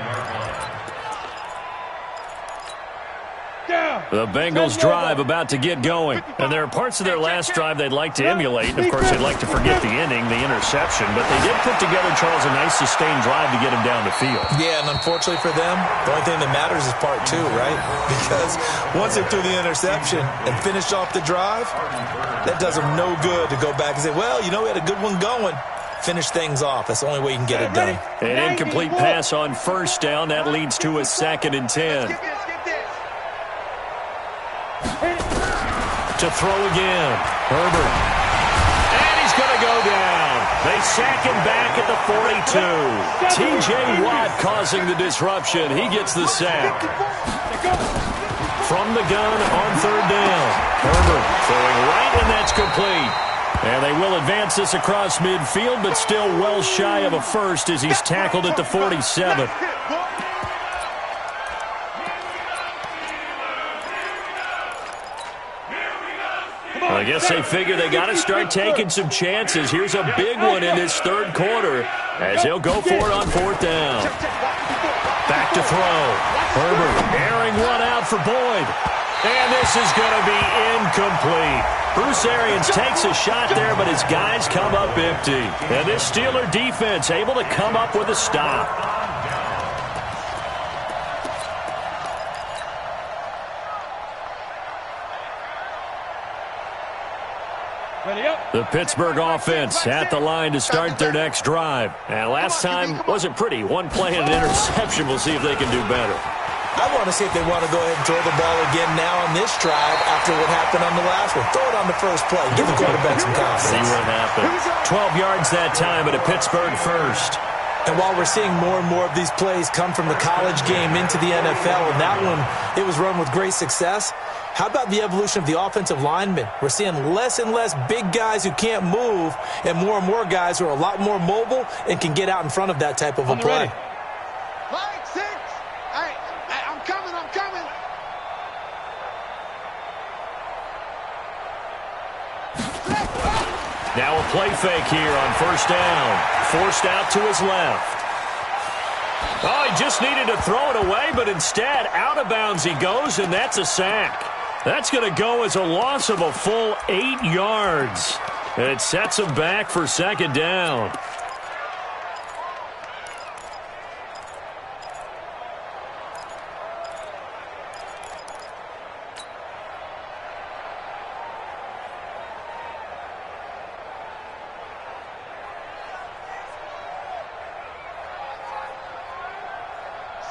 The Bengals drive about to get going. And there are parts of their last drive they'd like to emulate. And, of course, they'd like to forget the inning, the interception. But they did put together, Charles, a nice sustained drive to get him down the field. Yeah, and unfortunately for them, the only thing that matters is part 2, right? Because once they threw the interception and finished off the drive, that does them no good to go back and say, well, you know, we had a good one going. Finish things off. That's the only way you can get it done. An incomplete pass on first down. That leads to a 2nd and 10. To throw again. Herbert. And he's going to go down. They sack him back at the 42. T.J. Watt causing the disruption. He gets the sack. From the gun on third down. Herbert throwing right, and that's complete. And they will advance this across midfield, but still well shy of a first as he's tackled at the 47. I guess they figure they got to start taking some chances. Here's a big one in this third quarter as he'll go for it on fourth down. Back to throw. Herbert airing one out for Boyd. And this is going to be incomplete. Bruce Arians takes a shot there, but his guys come up empty. And this Steeler defense able to come up with a stop. The Pittsburgh offense at the line to start their next drive. And last time wasn't pretty. One play and an interception. We'll see if they can do better. I want to see if they want to go ahead and throw the ball again now on this drive after what happened on the last one. Throw it on the first play. Give the quarterback some confidence. See what happened. 12 yards that time, but a Pittsburgh first. And while we're seeing more and more of these plays come from the college game into the NFL, and that one, it was run with great success, how about the evolution of the offensive linemen? We're seeing less and less big guys who can't move and more guys who are a lot more mobile and can get out in front of that type of a play. Flag 6. Hey, I'm coming. Now a play fake here on first down. Forced out to his left. Oh, he just needed to throw it away, but instead, out of bounds he goes, and that's a sack. That's going to go as a loss of a full 8 yards. And it sets him back for second down.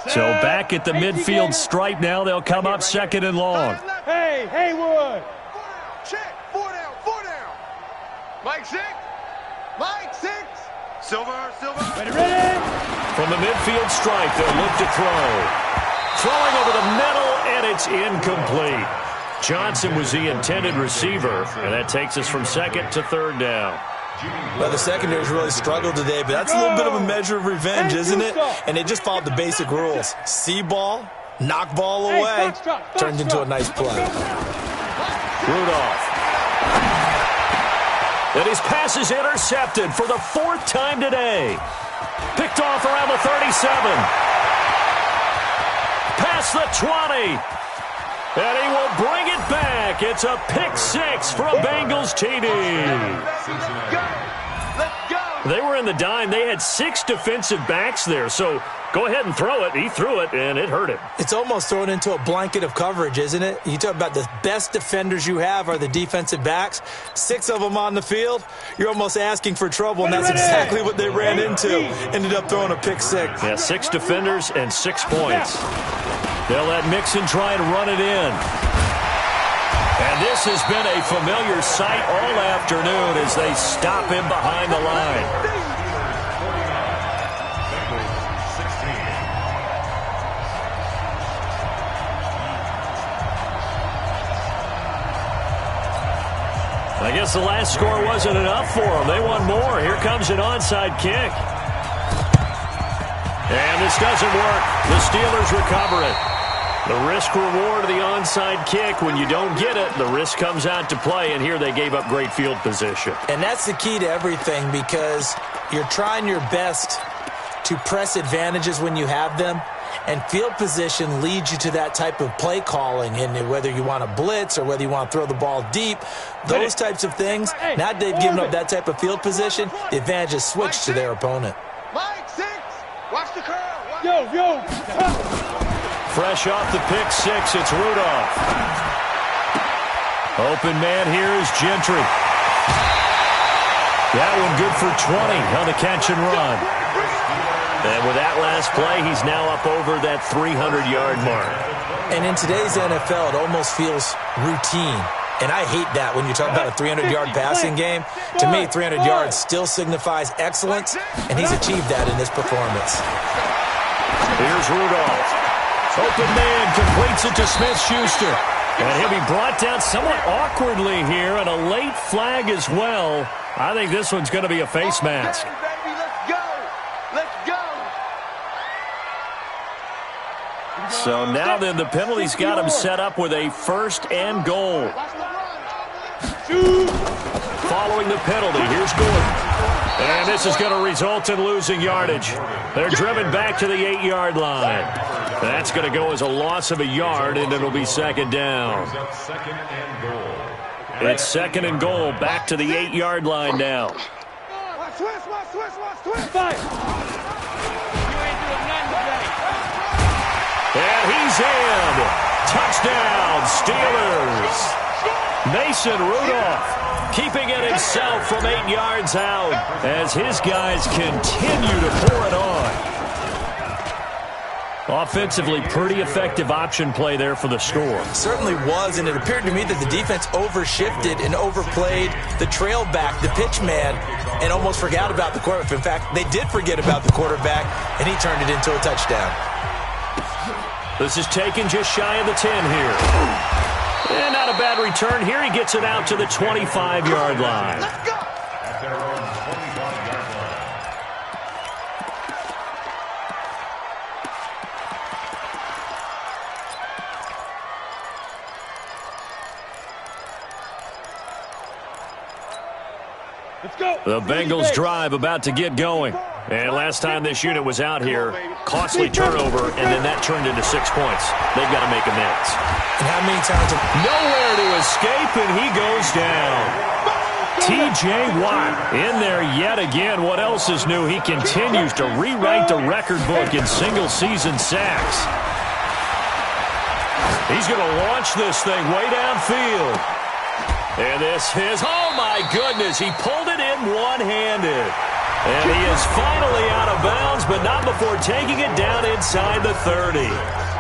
So back at the midfield stripe now, they'll come up second and long. Hey, Haywood. Check. 4 down. Mike 6. Silver. Ready? From the midfield stripe, they'll look to throw. Throwing over the middle, and it's incomplete. Johnson was the intended receiver, and that takes us from second to third down. Well, the secondary's really struggled today, but that's a little bit of a measure of revenge, isn't it? And they just followed the basic rules. See ball, knock ball away, turned into a nice play. Rudolph. And his pass is intercepted for the 4th time today. Picked off around the 37. Past the 20. And he will bring it back. It's a pick 6 for a Bengals TD. They were in the dime. They had 6 defensive backs there. So go ahead and throw it. He threw it, and it hurt him. It's almost thrown into a blanket of coverage, isn't it? You talk about the best defenders you have are the defensive backs. 6 of them on the field. You're almost asking for trouble, and that's exactly what they ran into. Ended up throwing a pick 6. Yeah, 6 defenders and 6 points. They'll let Mixon try and run it in. And this has been a familiar sight all afternoon as they stop him behind the line. I guess the last score wasn't enough for them. They want more. Here comes an onside kick. And this doesn't work. The Steelers recover it. The risk-reward of the onside kick, when you don't get it, the risk comes out to play, and here they gave up great field position. And that's the key to everything, because you're trying your best to press advantages when you have them, and field position leads you to that type of play calling, and whether you want to blitz or whether you want to throw the ball deep, those types of things. Now they've given up that type of field position, the advantage is switched to their opponent. Mike 6. Watch the curl. Yo. Fresh off the pick 6, it's Rudolph. Open man here is Gentry. That one good for 20 on the catch and run. And with that last play, he's now up over that 300-yard mark. And in today's NFL, it almost feels routine. And I hate that when you talk about a 300-yard passing game. To me, 300 yards still signifies excellence, and he's achieved that in this performance. Here's Rudolph. Open man completes it to Smith-Schuster. And he'll be brought down somewhat awkwardly here, and a late flag as well. I think this one's going to be a face mask. Baby, let's go. So now then, the penalty's got him set up with a 1st and goal. Following the penalty, here's Gordon. And this is going to result in losing yardage. They're driven back to the 8-yard line. That's going to go as a loss of a yard, and it'll be 2nd down. It's 2nd and goal, back to the 8-yard line now. Watch twist. And he's in. Touchdown, Steelers. Mason Rudolph keeping it himself from 8 yards out as his guys continue to pour it on. Offensively, pretty effective option play there for the score. Certainly was, and it appeared to me that the defense overshifted and overplayed the trail back, the pitch man, and almost forgot about the quarterback. In fact, they did forget about the quarterback, and he turned it into a touchdown. This is taken just shy of the 10 here. And not a bad return here. He gets it out to the 25-yard line. Let's go. At their own 25-yard line. Let's go. The Bengals drive about to get going. And last time this unit was out here, costly turnover, and then that turned into 6 points. They've got to make amends. And how many times? Nowhere to escape, and he goes down. T.J. Watt in there yet again. What else is new? He continues to rewrite the record book in single-season sacks. He's going to launch this thing way downfield. And this is, oh my goodness, he pulled it in one-handed. And he is finally out of bounds, but not before taking it down inside the 30.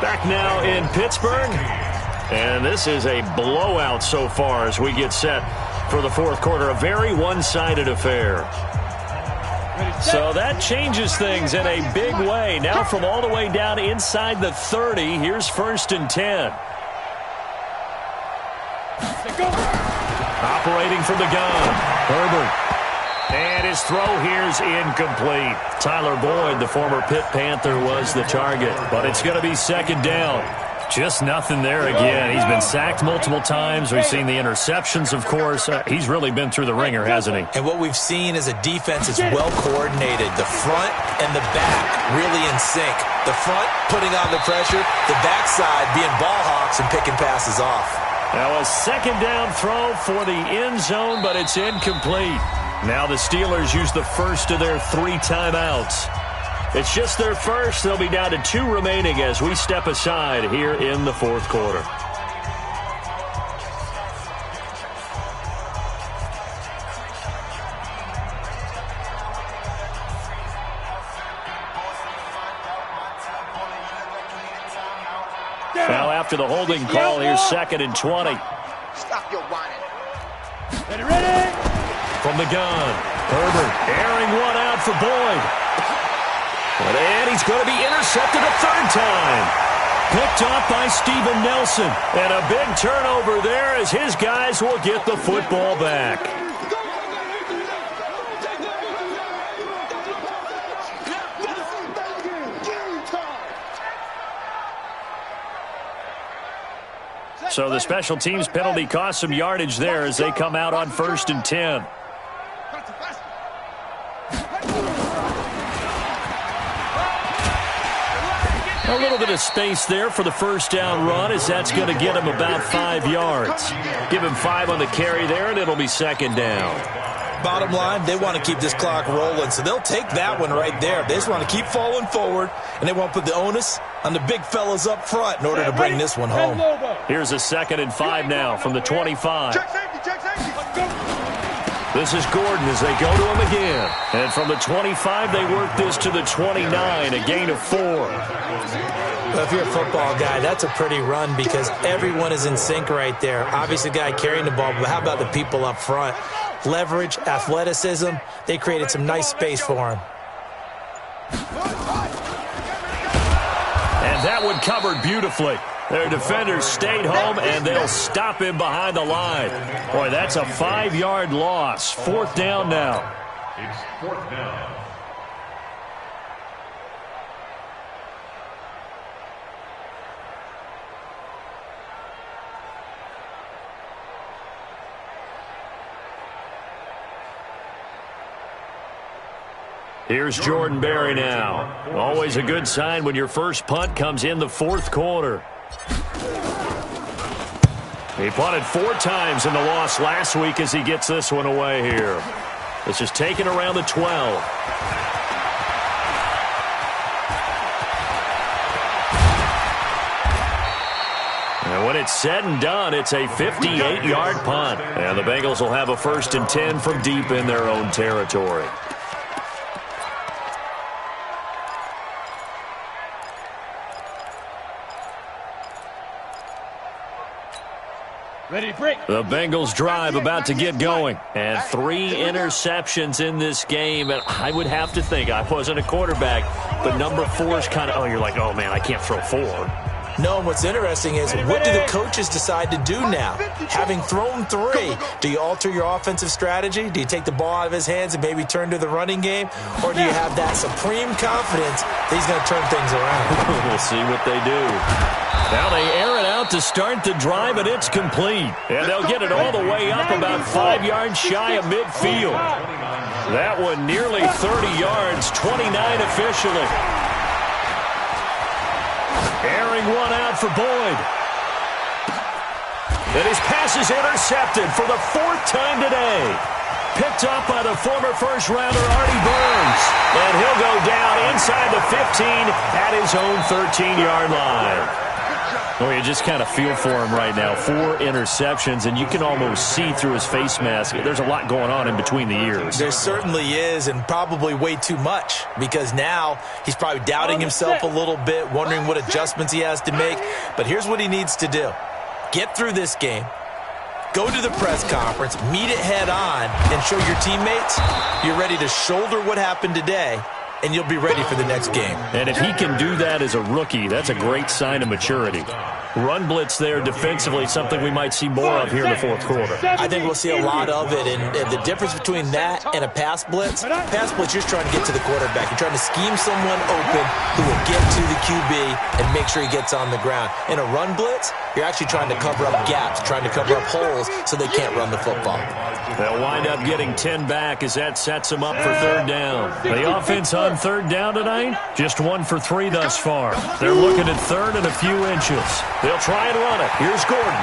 Back now in Pittsburgh. And this is a blowout so far as we get set for the fourth quarter. A very one-sided affair. So that changes things in a big way. Now from all the way down inside the 30, here's 1st and 10. Operating from the gun, Herbert. And his throw here's incomplete. Tyler Boyd, the former Pitt Panther, was the target. But it's going to be 2nd down. Just nothing there again. He's been sacked multiple times. We've seen the interceptions, of course. He's really been through the ringer, hasn't he? And what we've seen is a defense that's well coordinated. The front and the back really in sync. The front putting on the pressure. The backside being ball hawks and picking passes off. Now a 2nd down throw for the end zone, but it's incomplete. Now the Steelers use the first of their 3 timeouts. It's just their first. They'll be down to 2 remaining as we step aside here in the fourth quarter. Now after the holding call, here's 2nd and 20. Stop your whining. Ready? From the gun, Herbert airing one out for Boyd. And he's going to be intercepted a 3rd time. Picked off by Steven Nelson. And a big turnover there as his guys will get the football back. So the special teams penalty cost some yardage there as they come out on 1st and 10. A little bit of space there for the first down run as that's going to get him about 5 yards. Give him 5 on the carry there, and it'll be 2nd down. Bottom line, they want to keep this clock rolling, so they'll take that one right there. They just want to keep falling forward, and they want to put the onus on the big fellas up front in order to bring this one home. Here's a 2nd and 5 now from the 25. Check safety, check safety. Let's go. This is Gordon as they go to him again. And from the 25, they work this to the 29, a gain of 4. Well, if you're a football guy, that's a pretty run because everyone is in sync right there. Obviously, the guy carrying the ball, but how about the people up front? Leverage, athleticism, they created some nice space for him. And that one covered beautifully. Their defenders stayed home, and they'll stop him behind the line. Boy, that's a 5-yard loss. 4th down now. It's 4th down. Here's Jordan Berry now. Always a good sign when your first punt comes in the 4th quarter. He punted 4 times in the loss last week as he gets this one away here. This is taken around the 12. And when it's said and done, it's a 58-yard punt. And the Bengals will have a 1st and 10 from deep in their own territory. Ready to break. The Bengals drive about to get going. And 3 interceptions in this game. And I would have to think, I wasn't a quarterback, but number 4 is kind of, oh, you're like, oh, man, I can't throw 4. No, and what's interesting is what do the coaches decide to do now? Having thrown 3, do you alter your offensive strategy? Do you take the ball out of his hands and maybe turn to the running game? Or do you have that supreme confidence that he's going to turn things around? We'll see what they do. Now they air it out to start the drive, and it's complete. And they'll get it all the way up about 5 yards shy of midfield. That one nearly 30 yards, 29 officially. Airing one out for Boyd. And his pass is intercepted for the 4th time today. Picked up by the former first-rounder Artie Burns. And he'll go down inside the 15 at his own 13-yard line. Well, you just kind of feel for him right now. 4 interceptions, and you can almost see through his face mask. There's a lot going on in between the ears. There certainly is, and probably way too much, because now he's probably doubting himself a little bit, wondering what adjustments he has to make. But here's what he needs to do. Get through this game. Go to the press conference, meet it head on, and show your teammates you're ready to shoulder what happened today, and you'll be ready for the next game. And if he can do that as a rookie, that's a great sign of maturity. Run blitz there defensively, something we might see more of here in the fourth quarter. I think we'll see a lot of it, and the difference between that and a pass blitz, you're just trying to get to the quarterback. You're trying to scheme someone open who will get to the QB and make sure he gets on the ground. In a run blitz, you're actually trying to cover up gaps, trying to cover up holes so they can't run the football. They'll wind up getting 10 back as that sets them up for third down. The offense on third down tonight, just 1 for 3 thus far. They're looking at third and a few inches. They'll try and run it. Here's Gordon.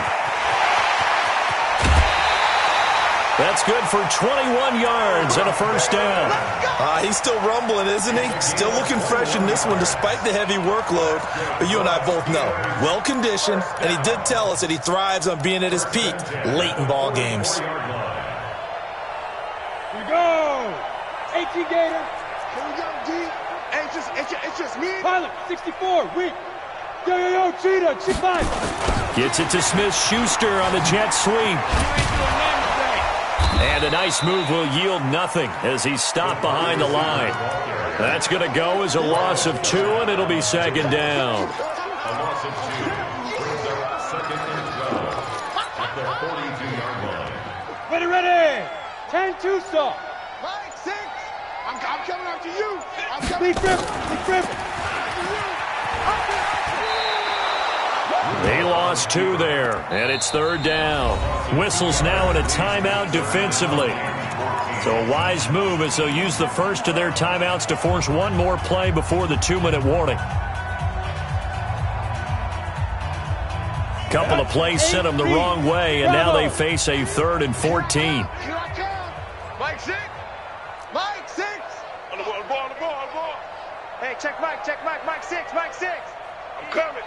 That's good for 21 yards and a first down. He's still rumbling, isn't he? Still looking fresh in this one despite the heavy workload. But you and I both know, well-conditioned, and he did tell us that he thrives on being at his peak late in ball games. Here we go. 18 Gator. Here we go, D. Hey, it's just me. Pilot, 64, weak. Yo, Cheetah, Cheetah. Gets it to Smith-Schuster on the jet sweep. And a nice move will yield nothing as he's stopped behind the line. That's going to go as a loss of 2, and it'll be second down. A loss of 2 brings up second and 12 at the 42-yard line. Ready. 10-2 stop. Mike, 6. I'm coming after you. I'm coming Big Ripper. They lost 2 there, and it's third down. Whistles now in a timeout defensively. So a wise move as they'll use the first of their timeouts to force one more play before the 2-minute warning. Couple of plays sent them the wrong way, and now they face a 3rd and 14. Here I come. Mike 6. On the ball. Hey, check Mike, Mike 6. I'm coming.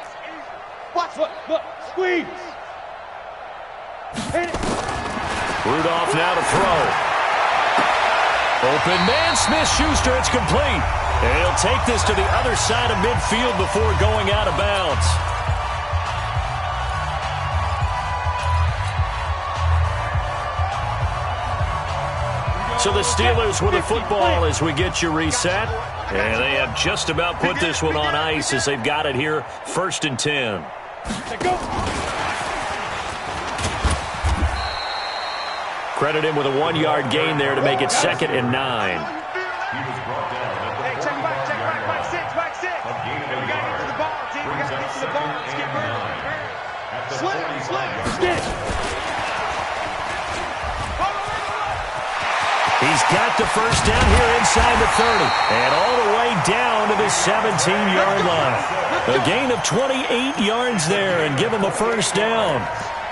Watch. Look, squeeze. Hit it. Rudolph now to throw. Open man, Smith-Schuster, it's complete. And he'll take this to the other side of midfield before going out of bounds. So the Steelers with the football as we get you reset. And they have just about put this one on ice as they've got it here, 1st and 10. Go. Credit him with a 1-yard gain there to make it 2nd and 9. He was brought down at the Hey, check Mike 6. A gain of 1 yard. To the ball, team. We Brings got to up get to the ball. Let's get 2nd and moving. 9 at the Slip. 45-yard Get it. He's got the first down here inside the 30. And all the way down to the 17-yard line. A gain of 28 yards there and give him a first down.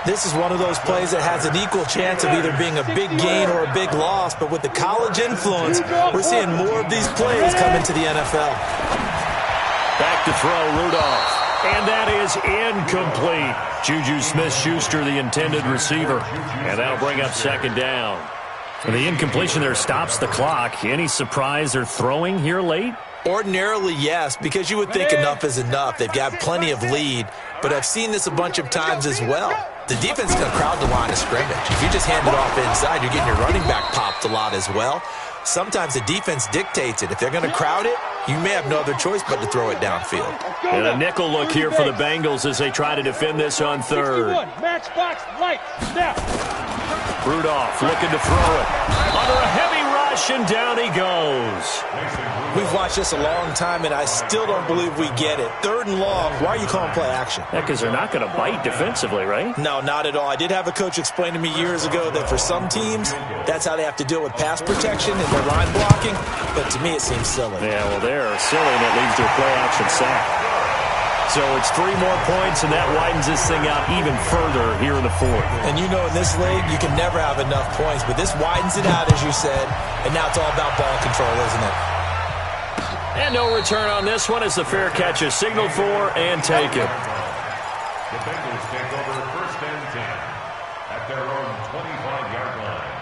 This is one of those plays that has an equal chance of either being a big gain or a big loss, but with the college influence, we're seeing more of these plays come into the NFL. Back to throw, Rudolph. And that is incomplete. Juju Smith-Schuster, the intended receiver. And that'll bring up 2nd down. The incompletion there stops the clock. Any surprise they're throwing here late? Ordinarily, yes, because you would think enough is enough. They've got plenty of lead, but I've seen this a bunch of times as well. The defense is going to crowd the line of scrimmage. If you just hand it off inside, you're getting your running back popped a lot as well. Sometimes the defense dictates it. If they're going to crowd it, you may have no other choice but to throw it downfield. And a nickel look here for the Bengals as they try to defend this on 3rd. Matchbox light. Snap. Rudolph looking to throw it. Under a heavy rush, and down he goes. We've watched this a long time, and I still don't believe we get it. 3rd and long, why are you calling play action? Yeah, because they're not going to bite defensively, right? No, not at all. I did have a coach explain to me years ago that for some teams, that's how they have to deal with pass protection and their line blocking, but to me it seems silly. Yeah, well, they're silly, and it leads to a play action sack. So it's 3 more points, and that widens this thing out even further here in the 4th. And you know in this league, you can never have enough points, but this widens it out, as you said, and now it's all about ball control, isn't it? And no return on this one as the fair catch is signaled for and taken. The Bengals take over 1st and 10 at their own 25-yard line.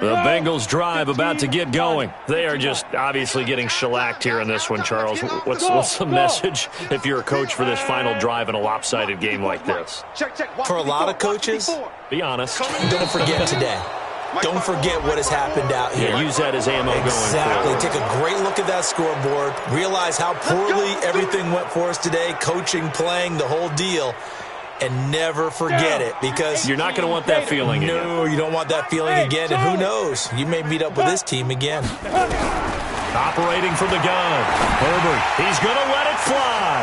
The Bengals drive about to get going. They are just obviously getting shellacked here in this one, Charles. What's the message if you're a coach for this final drive in a lopsided game like this? For a lot of coaches, be honest. Don't forget today. Don't forget what has happened out here. Yeah, use that as ammo going forward. Take a great look at that scoreboard. Realize how poorly everything went for us today. Coaching, playing, the whole deal. And never forget it, because you're not going to want that feeling again. No, you don't want that feeling again. And who knows? You may meet up with this team again. Operating from the gun. Herbert, he's going to let it fly.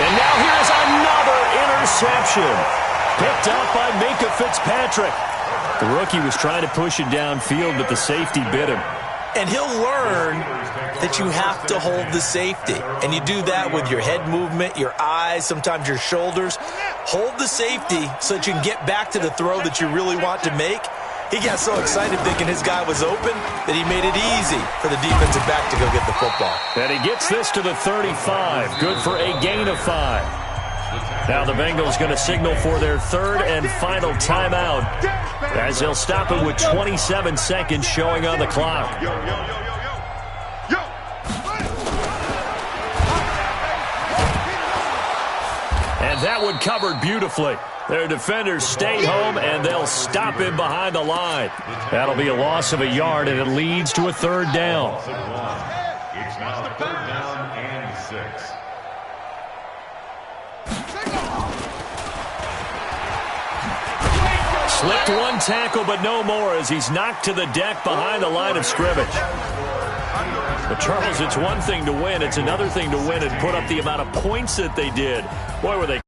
And now here's another interception. Picked up by Minkah Fitzpatrick. The rookie was trying to push it downfield, but the safety bit him. And he'll learn that you have to hold the safety. And you do that with your head movement, your eyes, sometimes your shoulders. Hold the safety so that you can get back to the throw that you really want to make. He got so excited thinking his guy was open that he made it easy for the defensive back to go get the football. And he gets this to the 35. Good for a gain of 5. Now the Bengals going to signal for their 3rd and final timeout, as they'll stop it with 27 seconds showing on the clock. And that one covered beautifully. Their defenders stay home, and they'll stop him behind the line. That'll be a loss of a yard, and it leads to a 3rd down. It's now 3rd down and 6. Slipped one tackle, but no more, as he's knocked to the deck behind the line of scrimmage. But, Charles, it's one thing to win. It's another thing to win and put up the amount of points that they did. Boy, were they